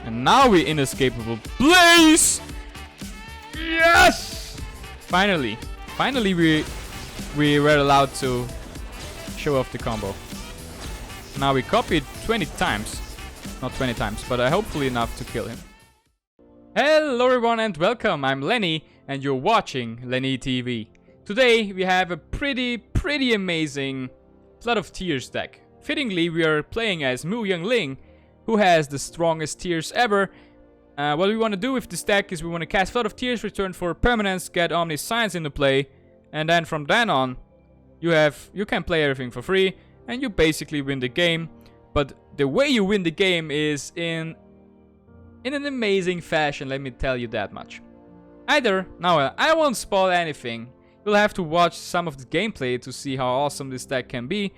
And now we Inescapable Blaze! Yes! Finally we were allowed to show off the combo. Now we copy it 20 times. Not 20 times, but hopefully enough to kill him. Hello everyone and welcome, I'm Lenny and you're watching Lenny TV. Today we have a pretty amazing Flood of Tears deck. Fittingly, we are playing as Mu Youngling, who has the strongest tears ever. What we want to do with this deck is we want to cast Flood of Tears, return 4 permanents, get Omniscience into play, and then from then on, you can play everything for free, and you basically win the game. But the way you win the game is in an amazing fashion, let me tell you that much. Now I won't spoil anything. You'll have to watch some of the gameplay to see how awesome this deck can be.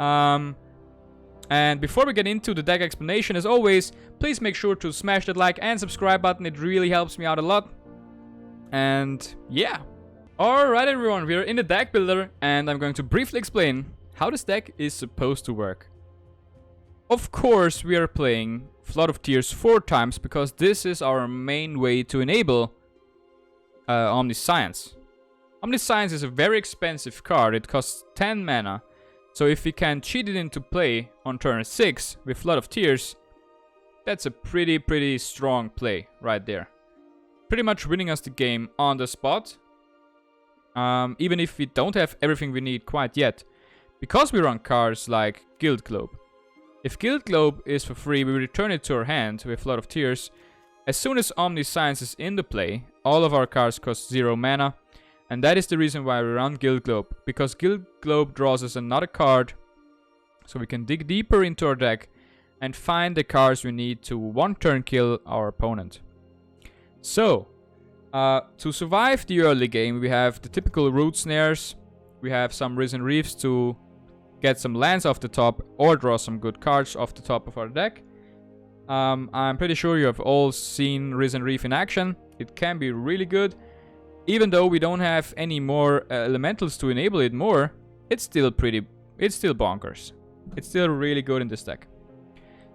And before we get into the deck explanation, as always, please make sure to smash that like and subscribe button. It really helps me out a lot. And yeah. Alright everyone, we are in the deck builder and I'm going to briefly explain how this deck is supposed to work. Of course, we are playing Flood of Tears 4 times because this is our main way to enable Omniscience. Omniscience is a very expensive card. It costs 10 mana. So if we can cheat it into play on turn 6 with Flood of Tears, that's a pretty strong play right there. Pretty much winning us the game on the spot. Even if we don't have everything we need quite yet. Because we run cards like Guild Globe. If Guild Globe is for free, we return it to our hand with Flood of Tears. As soon as Omniscience is in the play, all of our cards cost 0 mana. And that is the reason why we run Guild Globe. Because Guild Globe draws us another card. So we can dig deeper into our deck and find the cards we need to one turn kill our opponent. So, to survive the early game, we have the typical root snares. We have some Risen Reefs to get some lands off the top or draw some good cards off the top of our deck. I'm pretty sure you have all seen Risen Reef in action. It can be really good. Even though we don't have any more elementals to enable it more, it's still bonkers. It's still really good in this deck.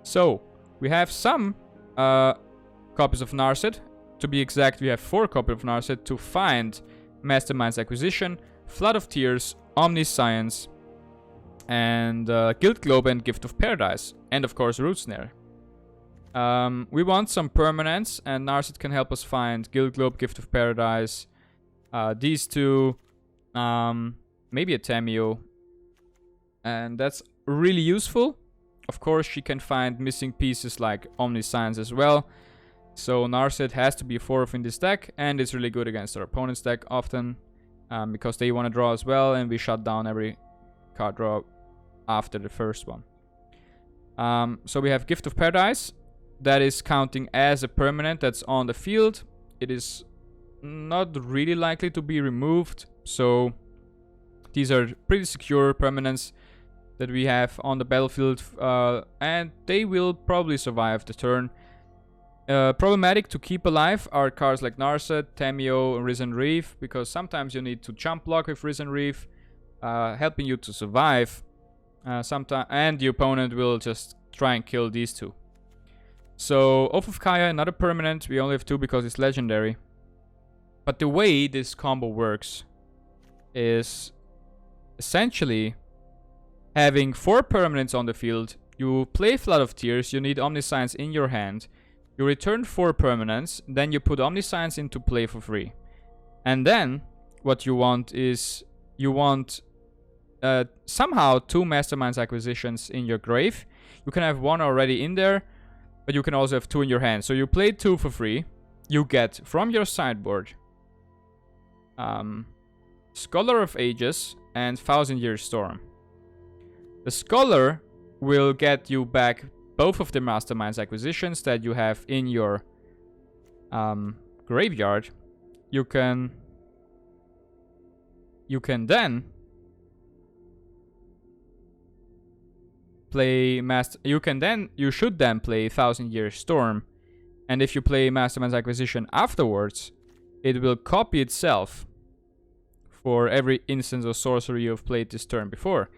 So, we have some copies of Narset. To be exact, we have 4 copies of Narset to find Mastermind's Acquisition, Flood of Tears, Omniscience, and Guild Globe and Gift of Paradise. And of course, Root Snare. We want some permanents, and Narset can help us find Guild Globe, Gift of Paradise, these two, maybe a Tameo, and that's really useful. Of course, she can find missing pieces like Omniscience as well. So Narset has to be 4th in this deck, and it's really good against our opponent's deck often, because they want to draw as well, and we shut down every card draw after the first one. So we have Gift of Paradise. That is counting as a permanent that's on the field. It is not really likely to be removed, so these are pretty secure permanents that we have on the battlefield, and they will probably survive the turn. Problematic to keep alive are cards like Narset, Tameo, and Risen Reef, because sometimes you need to jump block with Risen Reef, helping you to survive, and the opponent will just try and kill these two. So Oath of Kaya, another permanent. We only have 2 because it's legendary. But the way this combo works is essentially having 4 permanents on the field. You play Flood of Tears, you need Omniscience in your hand. You return 4 permanents, then you put Omniscience into play for free. And then what you want is somehow 2 Mastermind's Acquisitions in your grave. You can have 1 already in there, but you can also have 2 in your hand. So you play 2 for free. You get from your sideboard Scholar of Ages and 1000-Year Storm. The Scholar will get you back both of the Mastermind's Acquisitions that you have in your graveyard. You can then play you should then play 1000-Year Storm, and if you play Mastermind's Acquisition afterwards, it will copy itself for every instance of sorcery you've played this turn before.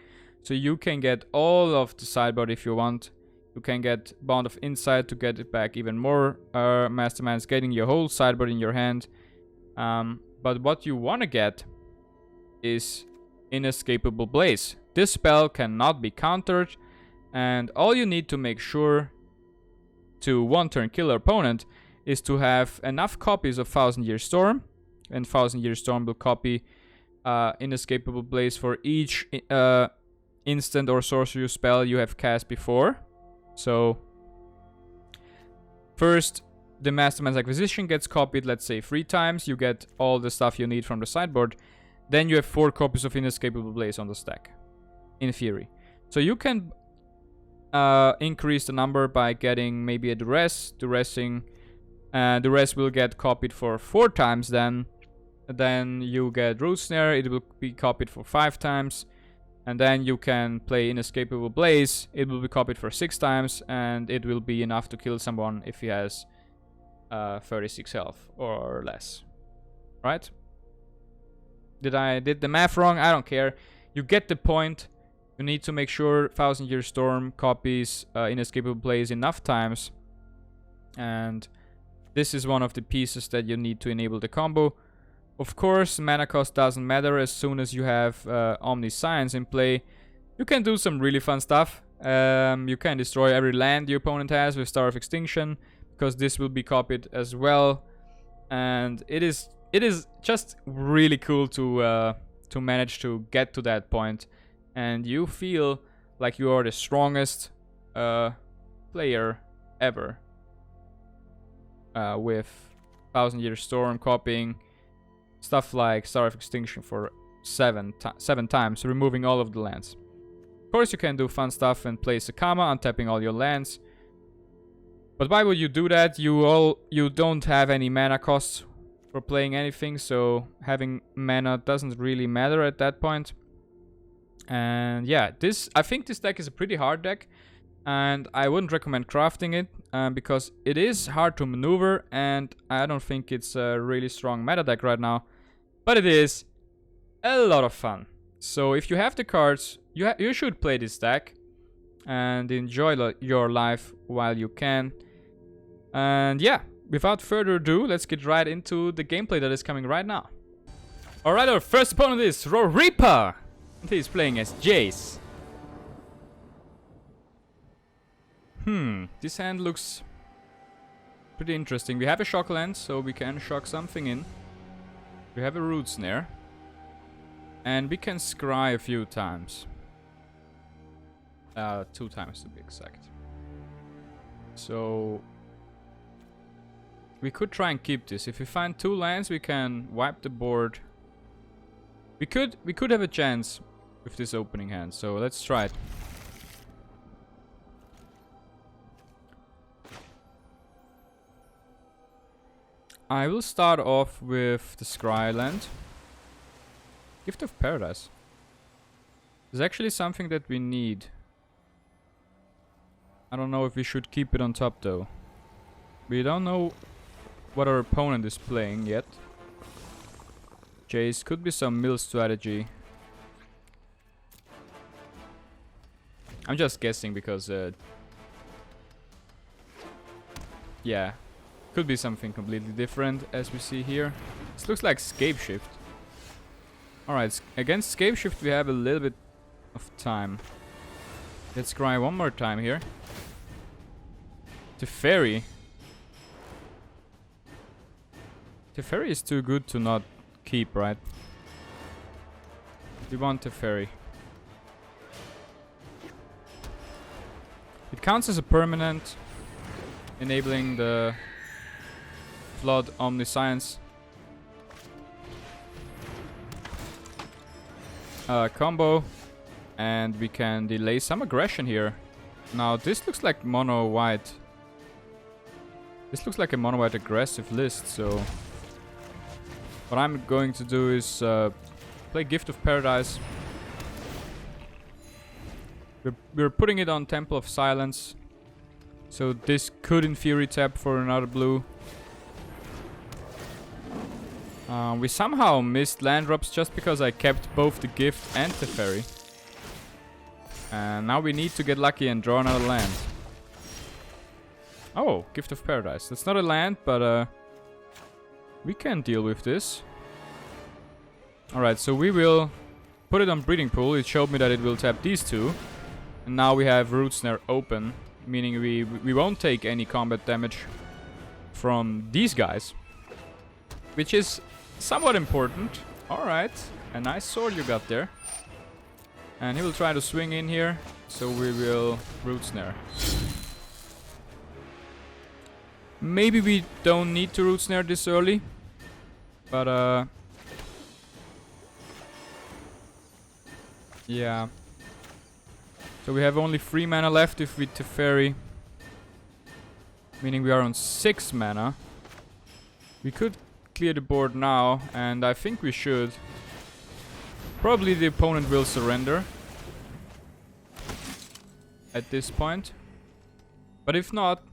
So you can get all of the sideboard if you want You can get Bond of Insight to get it back even more. Mastermind's getting your whole sideboard in your hand. But what you want to get is Inescapable Blaze. This spell cannot be countered, and all you need to make sure to one-turn kill your opponent is to have enough copies of Thousand Year Storm, and Thousand Year Storm will copy Inescapable Blaze for each instant or sorcery spell you have cast before. So first, the Mastermind's Acquisition gets copied, let's say 3 times. You get all the stuff you need from the sideboard. Then you have 4 copies of Inescapable Blaze on the stack, in theory. So you can increase the number by getting maybe a Duress. Duress will get copied for 4 times then. Then you get Root Snare, it will be copied for 5 times. And then you can play Inescapable Blaze, it will be copied for 6 times. And it will be enough to kill someone if he has 36 health or less. Right? Did the math wrong? I don't care. You get the point. You need to make sure Thousand Year Storm copies Inescapable Blaze enough times. And this is one of the pieces that you need to enable the combo. Of course, mana cost doesn't matter as soon as you have Omniscience in play. You can do some really fun stuff. You can destroy every land your opponent has with Star of Extinction, because this will be copied as well. And it is just really cool to manage to get to that point. And you feel like you are the strongest player ever. With Thousand Year Storm copying stuff like Star of Extinction for 7 times, removing all of the lands. Of course, you can do fun stuff and play Sakama, untapping all your lands. But why would you do that? You don't have any mana costs for playing anything, so having mana doesn't really matter at that point. And yeah, I think this deck is a pretty hard deck, and I wouldn't recommend crafting it because it is hard to maneuver, and I don't think it's a really strong meta deck right now. But it is a lot of fun. So if you have the cards, you should play this deck and enjoy your life while you can. And yeah, without further ado, let's get right into the gameplay that is coming right now. Alright, our first opponent is Roripa. He's playing as Jace. This hand looks pretty interesting. We have a shock land, so we can shock something in. We have a Root Snare. And we can scry a few times. 2 times to be exact. So we could try and keep this. If we find 2 lands, we can wipe the board. We could have a chance with this opening hand, so let's try it. I will start off with the Scry land. Gift of Paradise. It's actually something that we need. I don't know if we should keep it on top though. We don't know what our opponent is playing yet. Jace could be some mill strategy. I'm just guessing because yeah, could be something completely different as we see here. This looks like Scapeshift. Alright, against Scapeshift we have a little bit of time. Let's scry one more time here. Teferi. Teferi is too good to not keep, right? We want Teferi. It counts as a permanent, enabling the Flood Omniscience combo, and we can delay some aggression here. Now this looks like mono white. This looks like a mono white aggressive list, so what I'm going to do is play Gift of Paradise. We're putting it on Temple of Silence, so this could in theory tap for another blue. We somehow missed land drops just because I kept both the Gift and the Teferi. And now we need to get lucky and draw another land. Oh, Gift of Paradise. That's not a land, but we can deal with this. Alright, so we will put it on Breeding Pool. It showed me that it will tap these two. And now we have Root Snare open, meaning we won't take any combat damage from these guys. Which is somewhat important. Alright, a nice sword you got there. And he will try to swing in here, so we will Root Snare. Maybe we don't need to Root Snare this early, but yeah. So we have only 3 mana left if we Teferi, meaning we are on 6 mana. We could clear the board now, and I think we should. Probably the opponent will surrender at this point, but if not,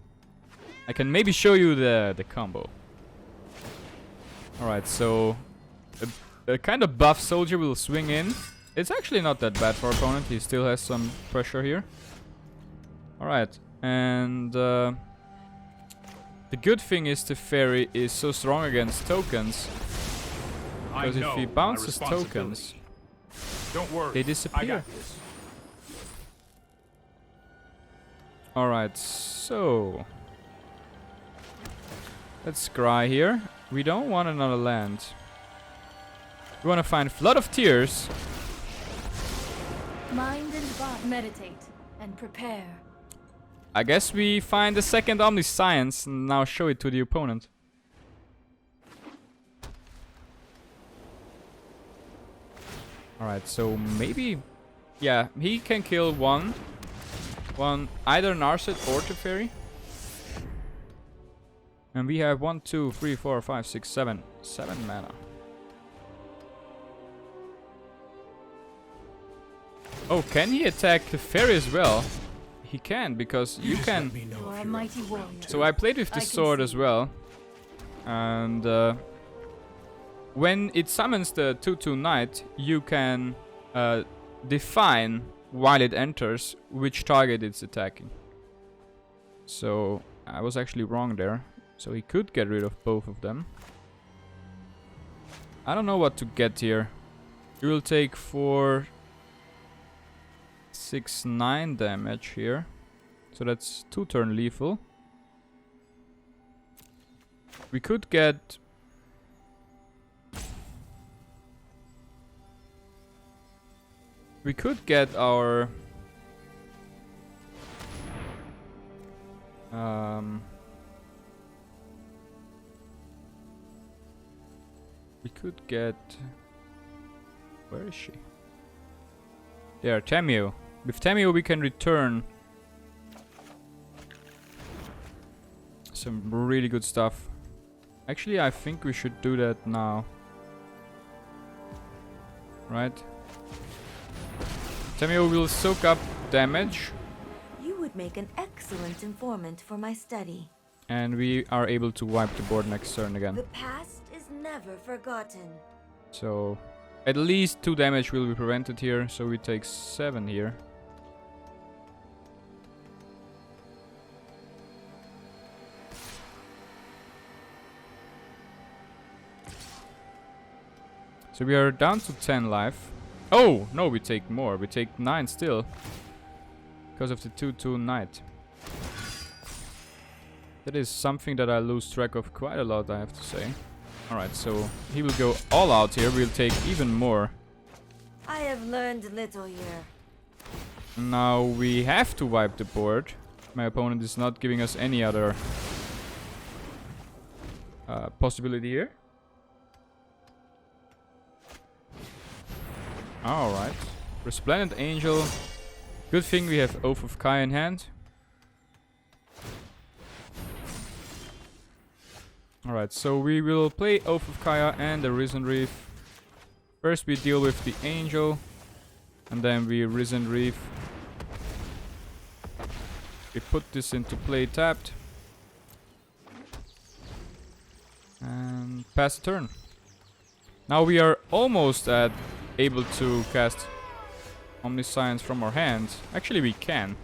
I can maybe show you the combo. Alright, so a kind of buff soldier will swing in. It's actually not that bad for our opponent. He still has some pressure here. Alright, and the good thing is Teferi is so strong against tokens. Because if he bounces tokens, don't worry, they disappear. Alright, so let's scry here. We don't want another land. We want to find Flood of Tears. Mind and body. Meditate and prepare. I guess we find the second Omniscience and now show it to the opponent. Alright, so maybe... yeah, he can kill one either Narset or Teferi. And we have 1, 2, 3, 4, 5, 6, 7 mana. Oh, can he attack Teferi as well? He can, because you can... You are a mighty warrior. So I played with the sword as well. And when it summons the 2/2 knight, you can define while it enters which target it's attacking. So I was actually wrong there. So he could get rid of both of them. I don't know what to get here. He will take 4, 6, 9 damage here. So that's 2 turn lethal. We could get... we could get our... we could get... where is she? There, Tamiyo. With Tamiyo we can return some really good stuff. Actually, I think we should do that now. Right? Tamiyo will soak up damage. You would make an excellent informant for my study. And we are able to wipe the board next turn again. The past is never forgotten. So, at least 2 damage will be prevented here. So we take 7 here. So we are down to 10 life. Oh, no, we take more. We take 9 still. Because of the 2/2 knight. That is something that I lose track of quite a lot, I have to say. Alright, so he will go all out here. We'll take even more. I have learned little here. Now we have to wipe the board. My opponent is not giving us any other possibility here. Alright. Resplendent Angel. Good thing we have Oath of Kai in hand. Alright, so we will play Oath of Kaya and the Risen Reef. First we deal with the Angel. And then we Risen Reef. We put this into play tapped. And pass the turn. Now we are almost able to cast Omniscience from our hands. Actually we can.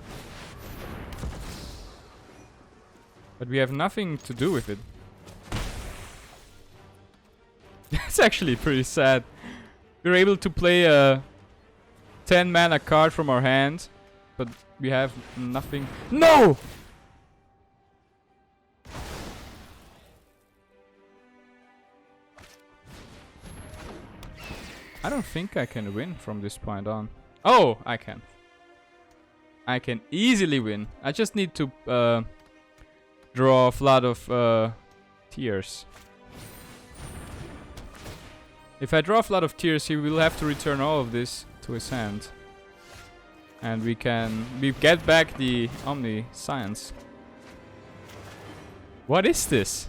But we have nothing to do with it. That's actually pretty sad. We're able to play a 10 mana card from our hand, but we have nothing. No! I don't think I can win from this point on. Oh, I can. I can easily win. I just need to draw a flood of tears. If I draw a flood of tears, he will have to return all of this to his hand. And we get back the Omniscience. What is this?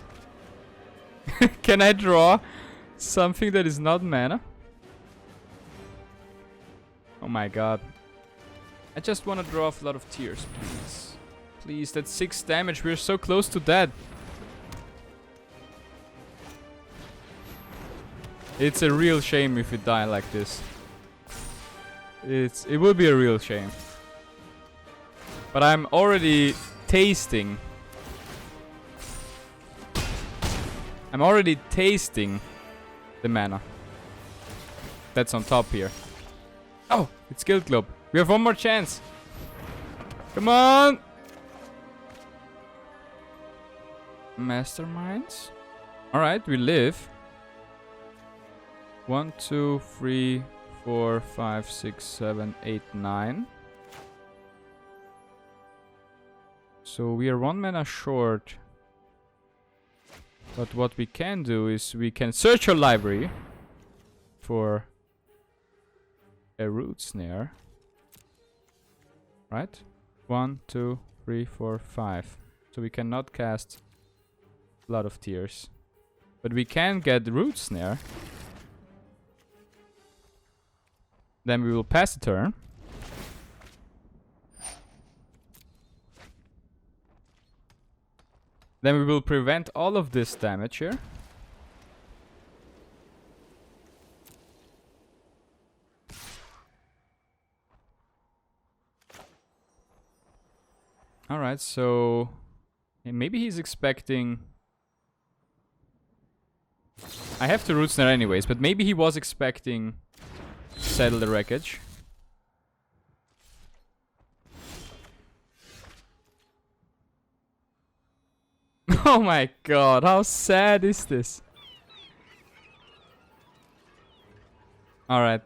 Can I draw something that is not mana? Oh my god. I just want to draw a flood of tears, please. Please, that's 6 damage. We're so close to dead. It's a real shame if we die like this. It will be a real shame. But I'm already tasting. I'm already tasting the mana. That's on top here. Oh, it's Guild Club. We have one more chance. Come on. Masterminds. Alright, we live. 1, 2, 3, 4, 5, 6, 7, 8, 9. So we are 1 mana short. But what we can do is we can search our library for a root snare. Right? 1, 2, 3, 4, 5. So we cannot cast Blood of Tears. But we can get the root snare. Then we will pass the turn. Then we will prevent all of this damage here. Alright, so maybe he's expecting... I have to root snare anyways, but maybe he was expecting Settle the Wreckage. Oh my god, how sad is this? Alright.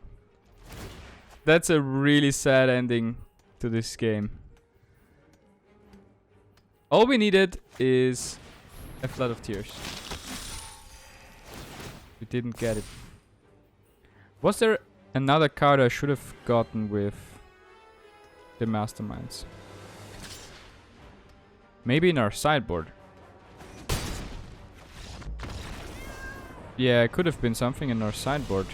That's a really sad ending to this game. All we needed is a Flood of Tears. We didn't get it. Was there another card I should have gotten with the Masterminds? Maybe in our sideboard. Yeah, it could have been something in our sideboard.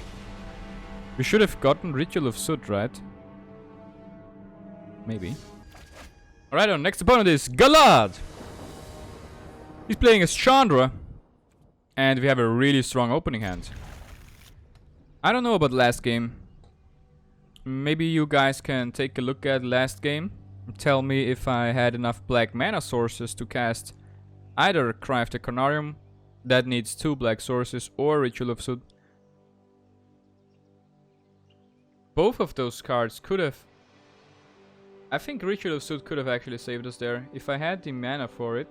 We should have gotten Ritual of Soot, right? Maybe. Alright, our next opponent is Galad! He's playing as Chandra. And we have a really strong opening hand. I don't know about last game. Maybe you guys can take a look at last game. Tell me if I had enough black mana sources to cast either Cry of the Carnarium, that needs 2 black sources, or Ritual of Soot. Both of those cards could have... I think Ritual of Soot could have actually saved us there. If I had the mana for it,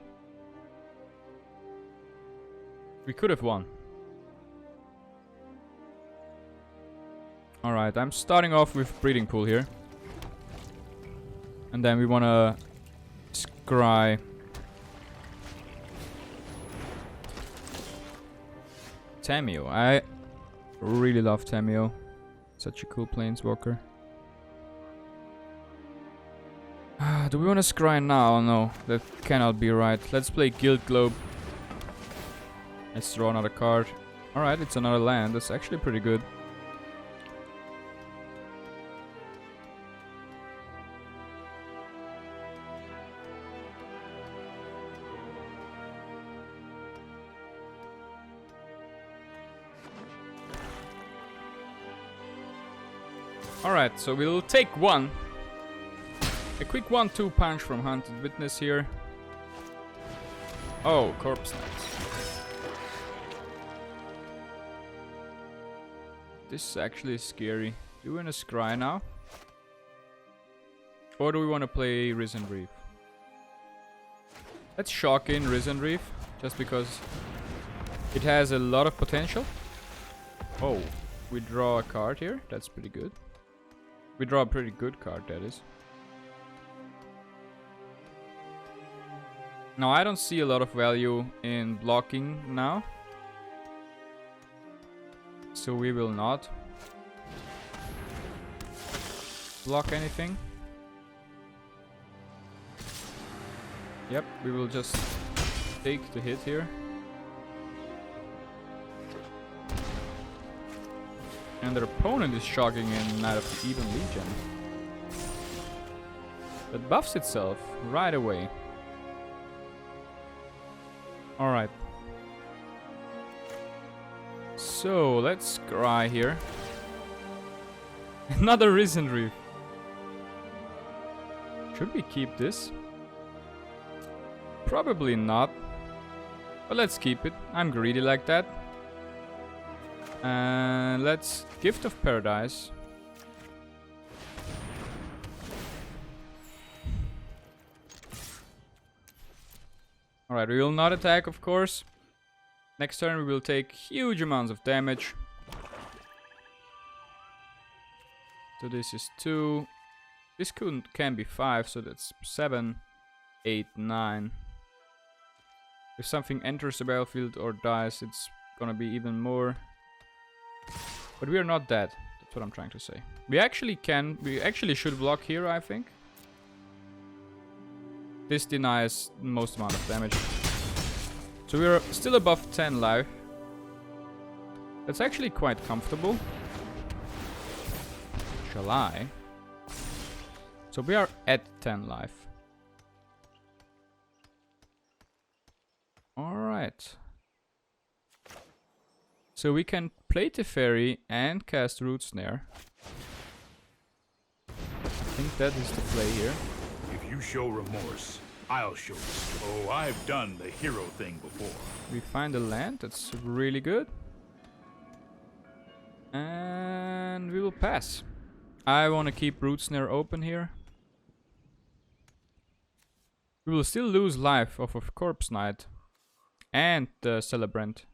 we could have won. Alright, I'm starting off with Breeding Pool here. And then we wanna scry Tameo. I really love Tameo. Such a cool planeswalker. Do we wanna scry now? No, that cannot be right. Let's play Guild Globe. Let's draw another card. Alright, it's another land. That's actually pretty good. Alright, so we'll take one. A quick 1-2 punch from Hunted Witness here. Oh, Corpse Knights. This is actually scary. Do we want to scry now? Or do we want to play Risen Reef? Let's shock in Risen Reef, just because it has a lot of potential. Oh, we draw a card here. That's pretty good. We draw a pretty good card, that is. Now, I don't see a lot of value in blocking now. So we will not block anything. Yep, we will just take the hit here. And their opponent is shocking in Knight of the Even Legion. That buffs itself right away. Alright. So, let's scry here. Another Risen Reef. Should we keep this? Probably not. But let's keep it. I'm greedy like that. And let's Gift of Paradise. Alright, we will not attack, of course. Next turn we will take huge amounts of damage. So this is 2. This can be 5, so that's 7, 8, 9. If something enters the battlefield or dies, it's gonna be even more. But we are not dead. That's what I'm trying to say. We actually should block here, I think. This denies the most amount of damage. So we are still above 10 life. That's actually quite comfortable. Shall I? So we are at 10 life. Alright. So we can play Teferi and cast Root Snare. I think that is the play here. If you show remorse, I'll show you. Oh, I've done the hero thing before. We find a land, that's really good. And we will pass. I want to keep Root Snare open here. We will still lose life off of Corpse Knight and the Celebrant.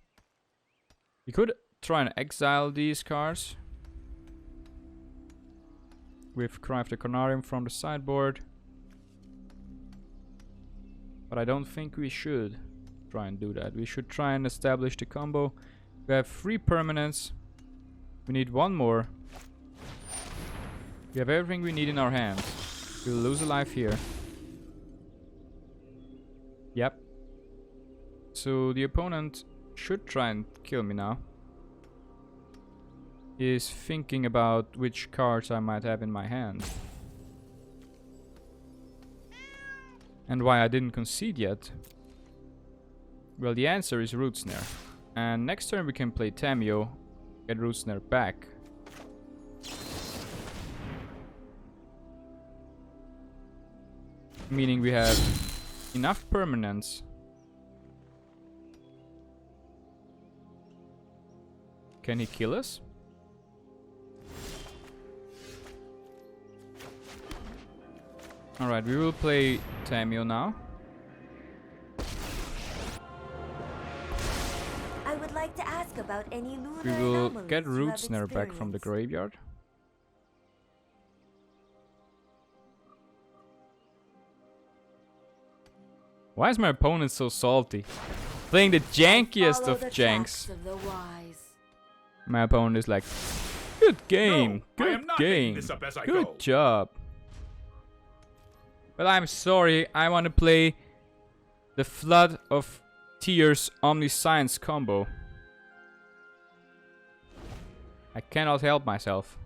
We could try and exile these cards with Cry of the Carnarium from the sideboard. But I don't think we should try and do that. We should try and establish the combo. We have 3 permanents. We need 1 more. We have everything we need in our hands. We'll lose a life here. Yep. So the opponent should try and kill me now. He is thinking about which cards I might have in my hand. And why I didn't concede yet. Well, the answer is Root Snare. And next turn we can play Tamio, get Root Snare back. Meaning we have enough permanents. Can he kill us? Alright, we will play Tamio now. I would like to ask about any lunar We will anomalies get you Root have Snare back from the experienced. graveyard. Why is my opponent so salty? Playing the jankiest Follow of the janks. tracks of the wise. My opponent is like, good game, No, I good am not making game, this up as I good go." job. But I'm sorry, I want to play the Flood of Tears Omniscience combo. I cannot help myself.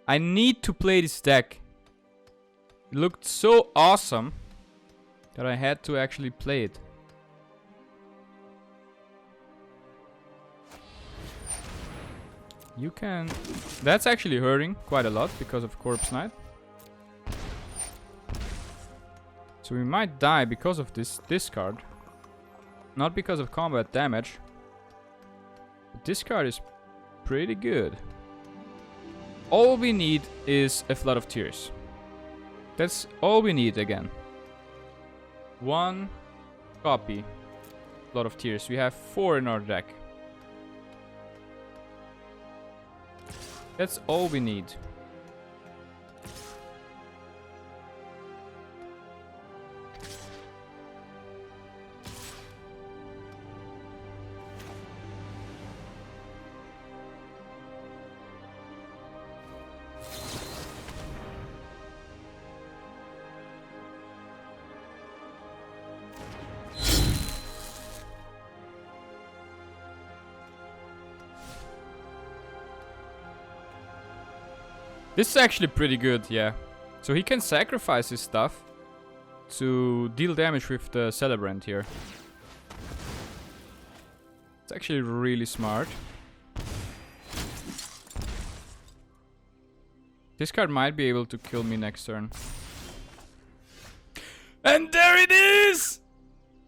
I need to play this deck. It looked so awesome that I had to actually play it. You can... That's actually hurting quite a lot because of Corpse Knight. So we might die because of this discard. Not because of combat damage. But this card is pretty good. All we need is a Flood of Tears. That's all we need again. One copy. Flood of Tears. We have 4 in our deck. That's all we need. This is actually pretty good, yeah. So he can sacrifice his stuff to deal damage with the Celebrant here. It's actually really smart. This card might be able to kill me next turn. And there it is!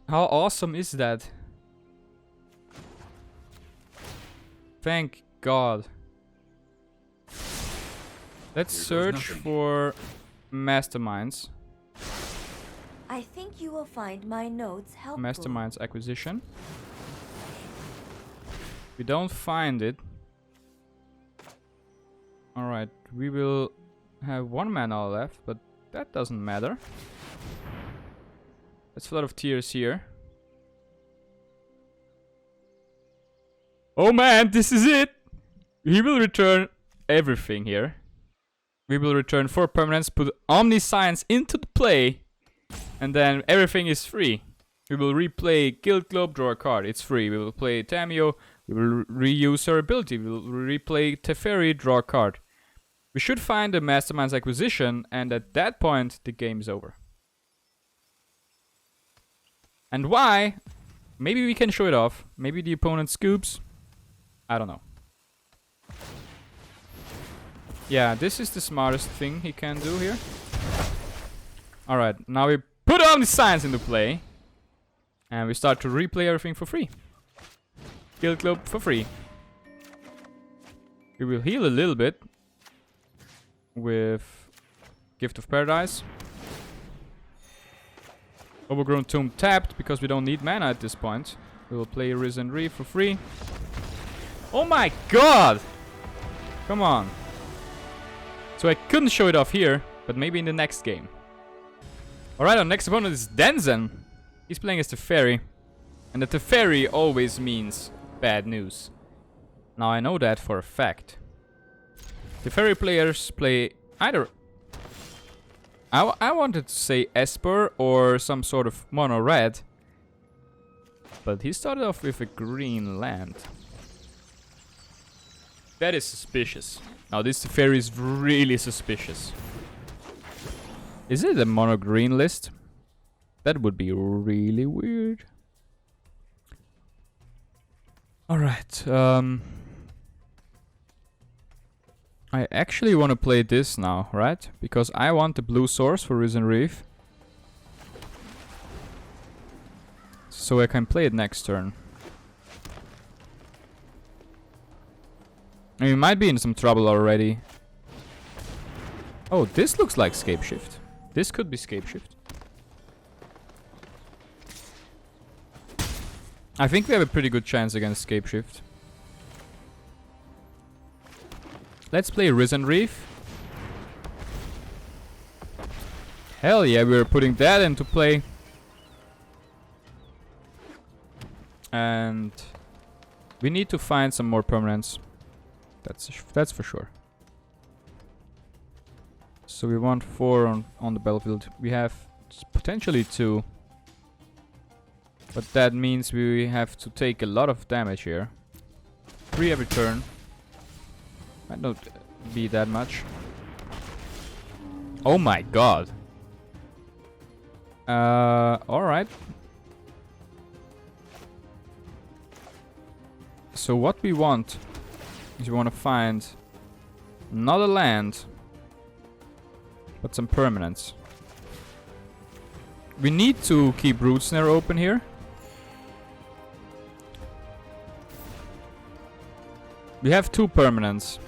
How awesome is that? Thank God. Let's search for Masterminds. I think you will find my notes helpful. Masterminds acquisition. We don't find it. Alright, we will have 1 mana left, but that doesn't matter. Let's Flood of Tears here. Oh man, this is it! He will return everything here. We will return 4 permanents, put Omniscience into the play, and then everything is free. We will replay Guild Globe, draw a card, it's free. We will play Tamio, we will reuse her ability, we will replay Teferi, draw a card. We should find a Mastermind's acquisition, and at that point, the game is over. And why? Maybe we can show it off. Maybe the opponent scoops. I don't know. Yeah, this is the smartest thing he can do here. Alright, now we put Omniscience into play. And we start to replay everything for free. Guild Globe for free. We will heal a little bit. With Gift of Paradise. Overgrown Tomb tapped because we don't need mana at this point. We will play Risen Reef for free. Oh my god! Come on. So I couldn't show it off here, but maybe in the next game. Alright, our next opponent is Denzen. He's playing as Teferi. And the Teferi always means bad news. Now I know that for a fact. Teferi players play either... I wanted to say Esper or some sort of mono red. But he started off with a green land. That is suspicious. Now this Teferi is really suspicious. Is it a mono green list? That would be really weird. Alright, I actually want to play this now, right? Because I want the blue source for Risen Reef. So I can play it next turn. And we might be in some trouble already. Oh, this looks like Scape Shift. This could be Scape Shift. I think we have a pretty good chance against Scape Shift. Let's play Risen Reef. Hell yeah, we're putting that into play. And we need to find some more permanents. That's for sure. So we want 4 on the battlefield. We have potentially 2. But that means we have to take a lot of damage here. 3 every turn. Might not be that much. Oh my god. Alright. So what we want is we want to find not a land, but some permanents. We need to keep Root Snare open here. We have 2 permanents.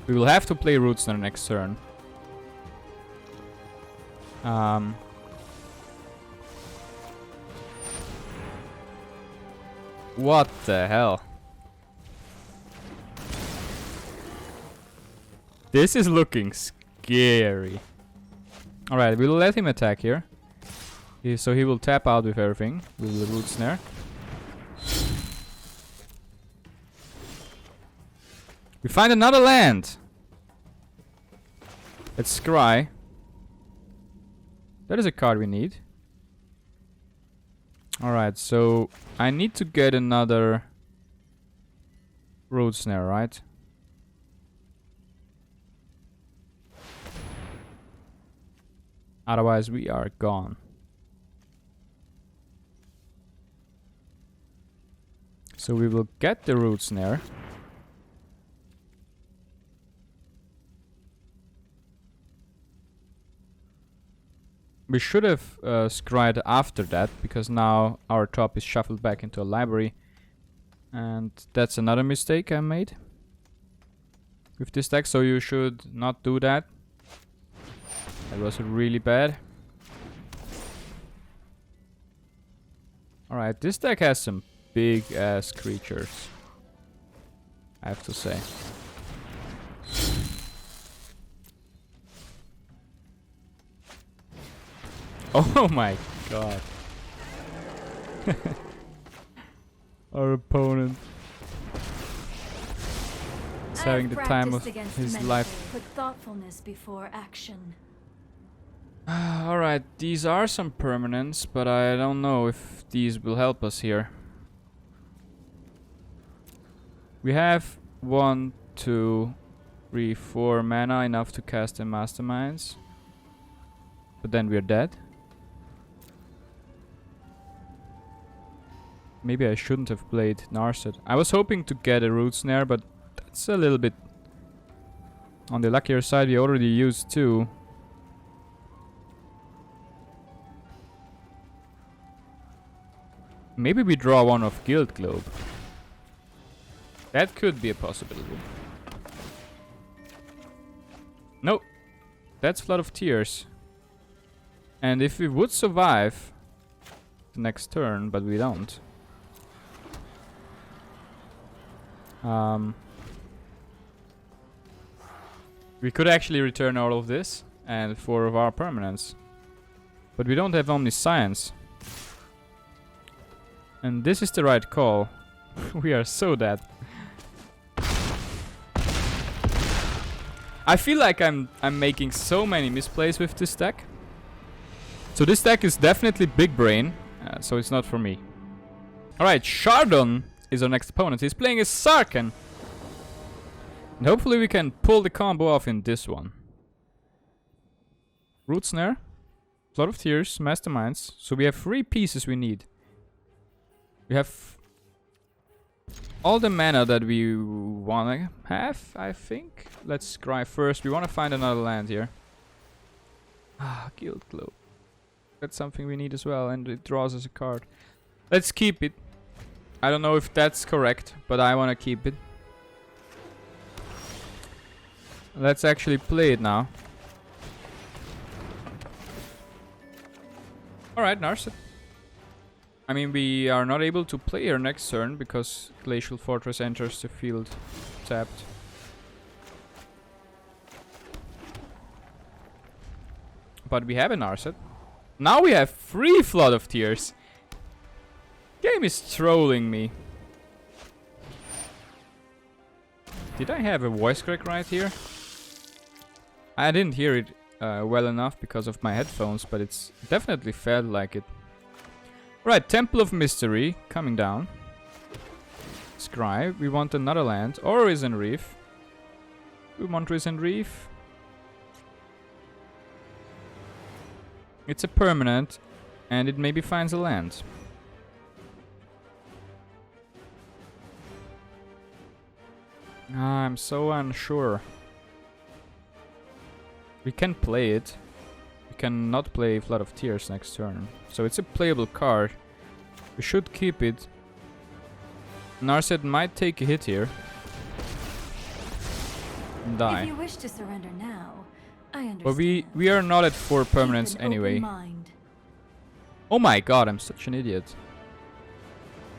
We will have to play Root Snare next turn. What the hell? This is looking scary. Alright, we'll let him attack here. So he will tap out with everything. With the Root Snare. We find another land! Let's scry. That is a card we need. Alright, so I need to get another Root Snare, right? Otherwise we are gone. So we will get the Root Snare. We should have scryed after that, because now our top is shuffled back into a library. And that's another mistake I made with this deck, so you should not do that. That was really bad. Alright, this deck has some big ass creatures, I have to say. Oh my god. Our opponent is having the time of his life. Put thoughtfulness before action. Alright, these are some permanents, but I don't know if these will help us here. We have 1, 2, 3, 4 mana, enough to cast the Masterminds. But then we're dead. Maybe I shouldn't have played Narset. I was hoping to get a Root Snare, but that's a little bit on the luckier side. We already used 2. Maybe we draw one of Guild Globe. That could be a possibility. No, that's Flood of Tears. And if we would survive the next turn, but we don't. We could actually return all of this and 4 of our permanents. But we don't have Omniscience. And this is the right call. We are so dead. I feel like I'm making so many misplays with this deck. So this deck is definitely big brain, so it's not for me. Alright, Shardon is our next opponent. He's playing a Sarkhan. And hopefully we can pull the combo off in this one. Root Snare, Flood of Tears, Masterminds. So we have 3 pieces we need. We have all the mana that we wanna have, I think. Let's scry first. We wanna find another land here. Ah, Guild Globe. That's something we need as well, and it draws us a card. Let's keep it. I don't know if that's correct, but I wanna keep it. Let's actually play it now. Alright, Narset. I mean, we are not able to play her next turn because Glacial Fortress enters the field tapped. But we have an Narset. Now we have 3 Flood of Tears. Game is trolling me. Did I have a voice crack right here? I didn't hear it well enough because of my headphones, but it's definitely felt like it. Right, Temple of Mystery coming down. Scry, we want another land, or Risen Reef. We want Risen Reef. It's a permanent, and it maybe finds a land. I'm so unsure. We can play it. We cannot play Flood of Tears next turn. So it's a playable card. We should keep it. Narset might take a hit here. And die. If you wish to surrender now, I understand. But we are not at 4 permanents Keep an anyway. open mind. Oh my god, I'm such an idiot.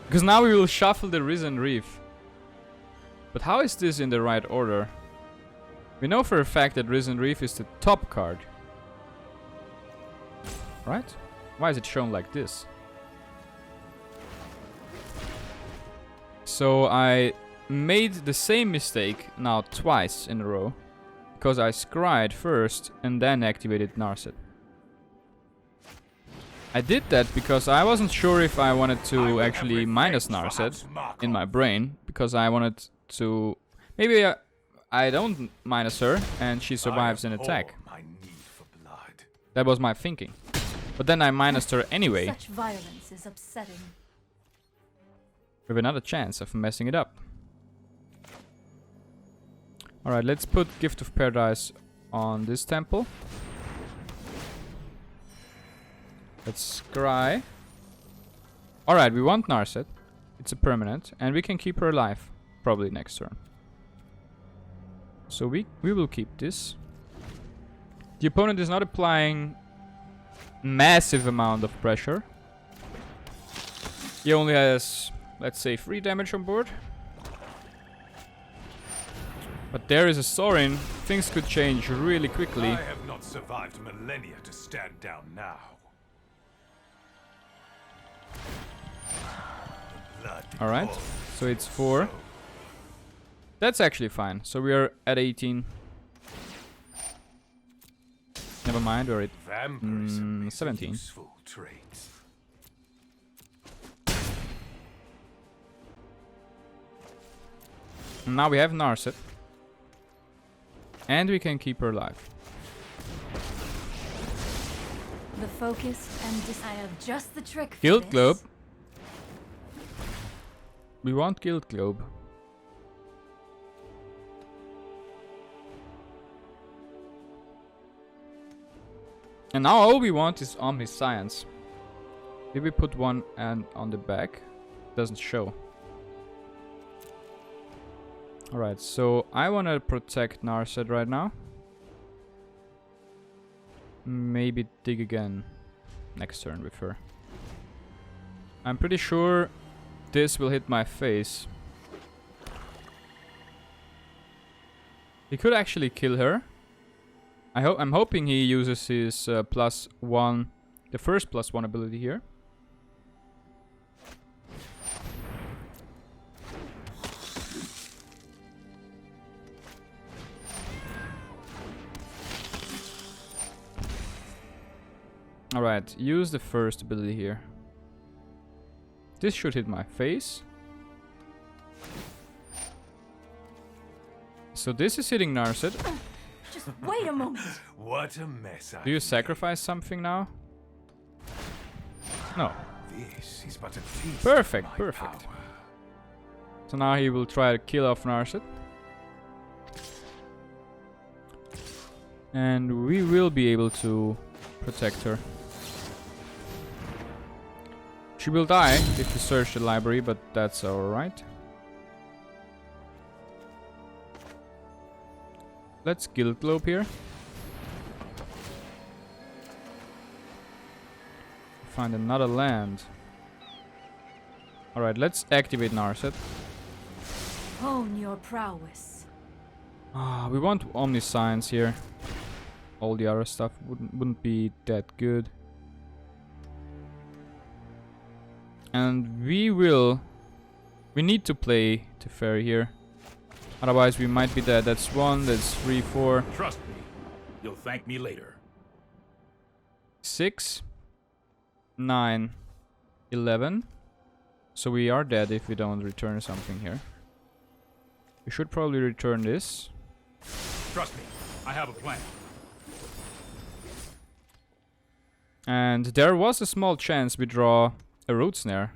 Because now we will shuffle the Risen Reef. But how is this in the right order? We know for a fact that Risen Reef is the top card. Right? Why is it shown like this? So I made the same mistake now twice in a row. Because I scryed first and then activated Narset. I did that because I wasn't sure if I wanted to actually minus Narset in my brain. Because I wanted to... Maybe I don't minus her and she survives an attack. That was my thinking. But then I minused her anyway. Such violence is upsetting. With another chance of messing it up. Alright, let's put Gift of Paradise on this temple. Let's scry. Alright, we want Narset. It's a permanent. And we can keep her alive. Probably next turn. So we will keep this. The opponent is not applying massive amount of pressure. He only has, let's say, 3 damage on board. But there is a Sorin. Things could change really quickly. I have not survived millennia to stand down now. Alright, so it's 4. That's actually fine. So we are at 18. Never mind, we're at 17. And now we have Narset. And we can keep her alive. The focus and I have just the trick for Guild this. Globe. We want Guild Globe. And now all we want is Omniscience. Did we put one and on the back? Doesn't show. Alright, so I want to protect Narset right now. Maybe dig again next turn with her. I'm pretty sure this will hit my face. He could actually kill her. I'm hoping he uses his +1, the first +1 ability here. Alright, use the first ability here. This should hit my face. So this is hitting Narset. Just wait a moment. What a mess. Do you sacrifice something now? No. This is but a piece Perfect, of my perfect. power. So now he will try to kill off Narset. And we will be able to protect her. She will die if you search the library, but that's alright. Let's Guild Globe here. Find another land. Alright, let's activate Narset. Hone your prowess. We want Omniscience here. All the other stuff wouldn't be that good. And we need to play Teferi here. Otherwise we might be dead. That's 1, that's 3, 4. Trust me, you'll thank me later. 6, 9, 11. So we are dead if we don't return something here. We should probably return this. Trust me, I have a plan. And there was a small chance we draw a root snare.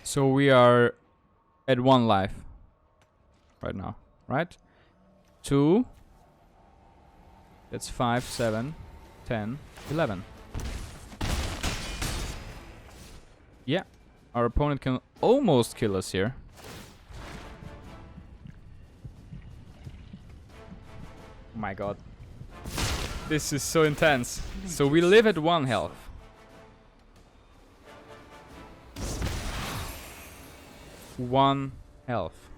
So we are at 1 life right now, right? 2. That's 5, 7, 10, 11. Yeah, our opponent can almost kill us here. Oh my god. This is so intense. So we live at 1 health. One health.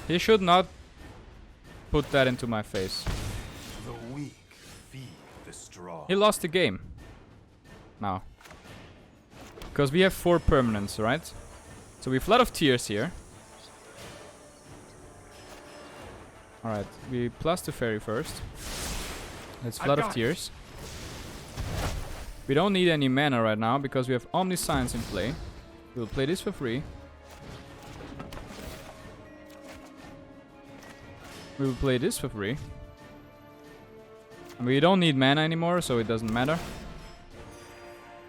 He should not put that into my face. The weak feed the strong. He lost the game. Now. Because we have 4 permanents, right? So we have a lot of tears here. Alright, we plus the fairy first. Let's flood of tears. We don't need any mana right now because we have Omniscience in play. We'll play this for free. We will play this for free. And we don't need mana anymore, so it doesn't matter.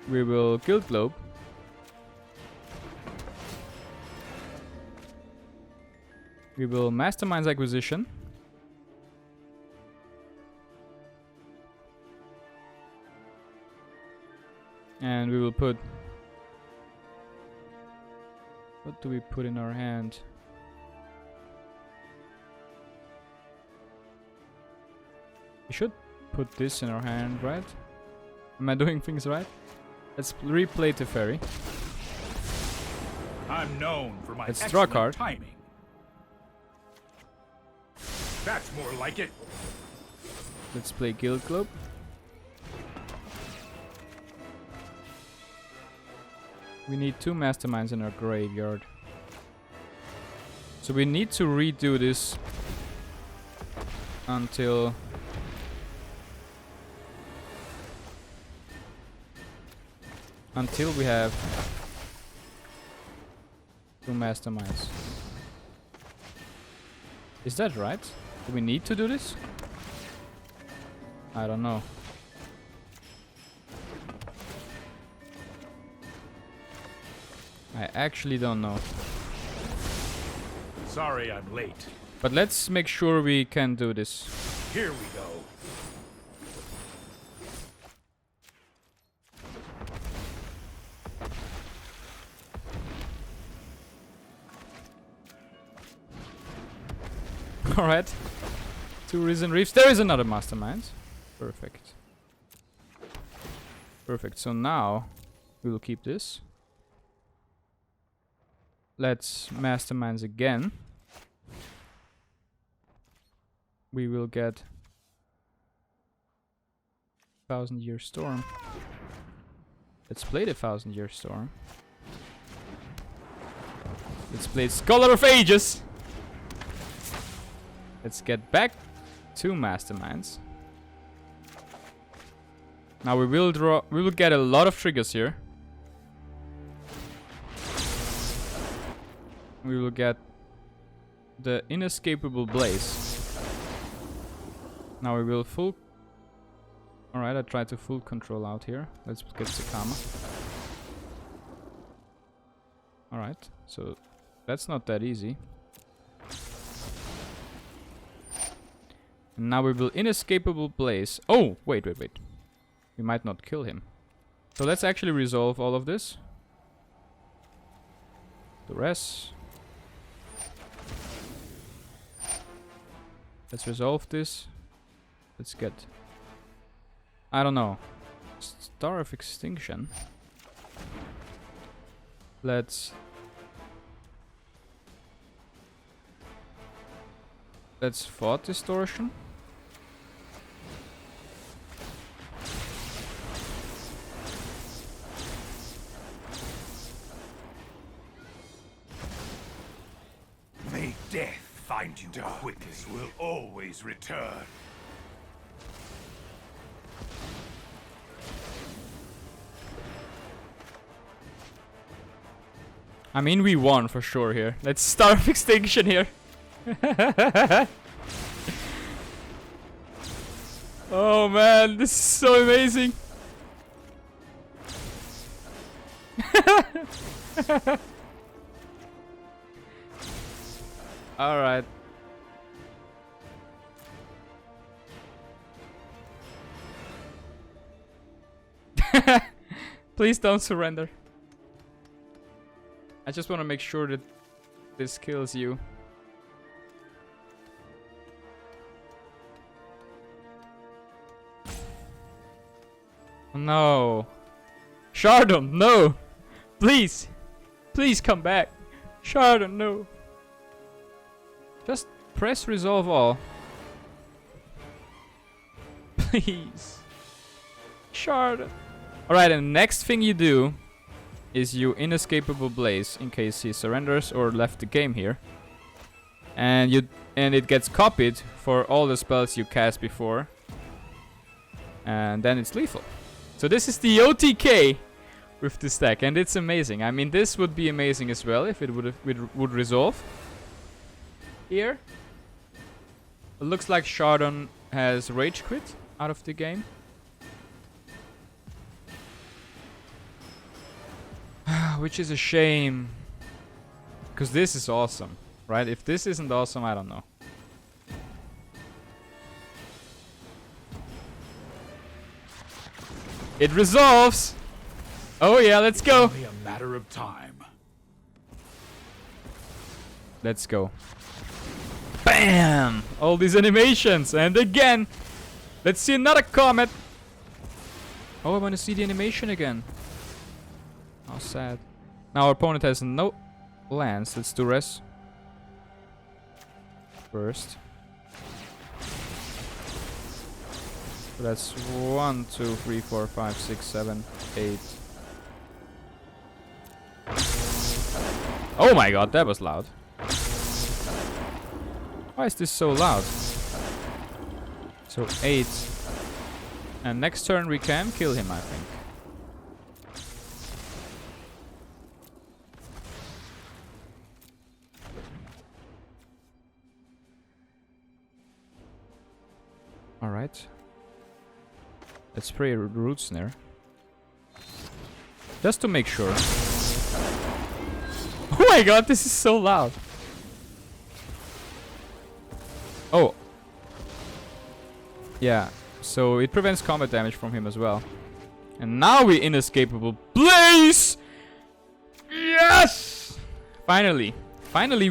We will Guild Globe. We will Mastermind's Acquisition. And we will put... What do we put in our hand? We should put this in our hand, right? Am I doing things right? Let's replay the fairy. I'm known for my Let's draw a excellent card. timing. That's more like it. Let's play Guild Globe. We need 2 Masterminds in our graveyard. So we need to redo this until... Until we have 2 Masterminds. Is that right? Do we need to do this? I don't know. I actually don't know. Sorry I'm late. But let's make sure we can do this. Here we go. Alright. 2 Risen Reefs. There is another Mastermind. Perfect. Perfect. So now we will keep this. Let's Masterminds again. We will get 1000-Year Storm. Let's play the 1000-Year Storm. Let's play Scholar of Ages. Let's get back 2 Masterminds. Now we will draw. We will get a lot of triggers here. We will get the Inescapable Blaze. Now we will full... Alright, I tried to full control out here. Let's get Sakama. Alright, so that's not that easy. And now we will Inescapable Blaze. Oh, wait. We might not kill him. So let's actually resolve all of this. The rest... Let's resolve this. Let's get... I don't know. Star of Extinction. Let's Thought Distortion. May death find you quickly. Will always return. I mean, we won for sure here. Let's Star of Extinction here. Oh man, this is so amazing. All right. Please don't surrender. I just want to make sure that this kills you. No. Shardon, no! Please! Please come back! Shardon, no! Just press resolve all. Please. Shardon. Alright, and the next thing you do is you Inescapable Blaze in case he surrenders or left the game here. And it gets copied for all the spells you cast before. And then it's lethal. So this is the OTK with this deck, and it's amazing. I mean, this would be amazing as well if it would resolve here. It looks like Shardon has rage quit out of the game. Which is a shame, because this is awesome, right? If this isn't awesome, I don't know. It resolves! Oh yeah, let's go! Only a matter of time. Let's go. BAM! All these animations, and again! Let's see another comet! Oh, I want to see the animation again. How sad. Now our opponent has no lands. Let's do res first. So that's 1, 2, 3, 4, 5, 6, 7, 8. Oh my god, that was loud. Why is this so loud? So 8. And next turn we can kill him, I think. Alright. Let's spray a root snare. Just to make sure. Oh my god, this is so loud. Oh. Yeah, so it prevents combat damage from him as well. And now we Inescapable Blaze! Yes! Finally. Finally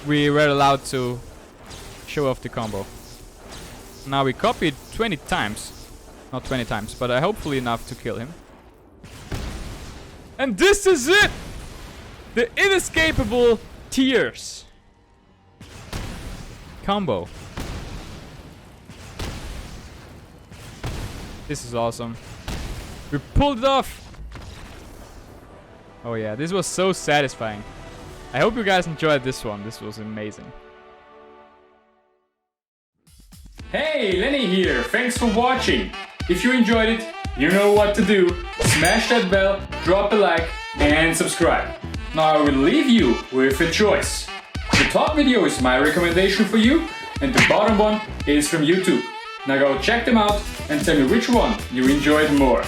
we were allowed to show off the combo. Now we copied 20 times. Not 20 times, but hopefully enough to kill him. And this is it! The Inescapable Tears combo. This is awesome. We pulled it off! Oh yeah, this was so satisfying. I hope you guys enjoyed this one. This was amazing. Hey, Lenny here. Thanks for watching. If you enjoyed it, you know what to do. Smash that bell, drop a like, and subscribe. Now I will leave you with a choice. The top video is my recommendation for you, and the bottom one is from YouTube. Now go check them out and tell me which one you enjoyed more.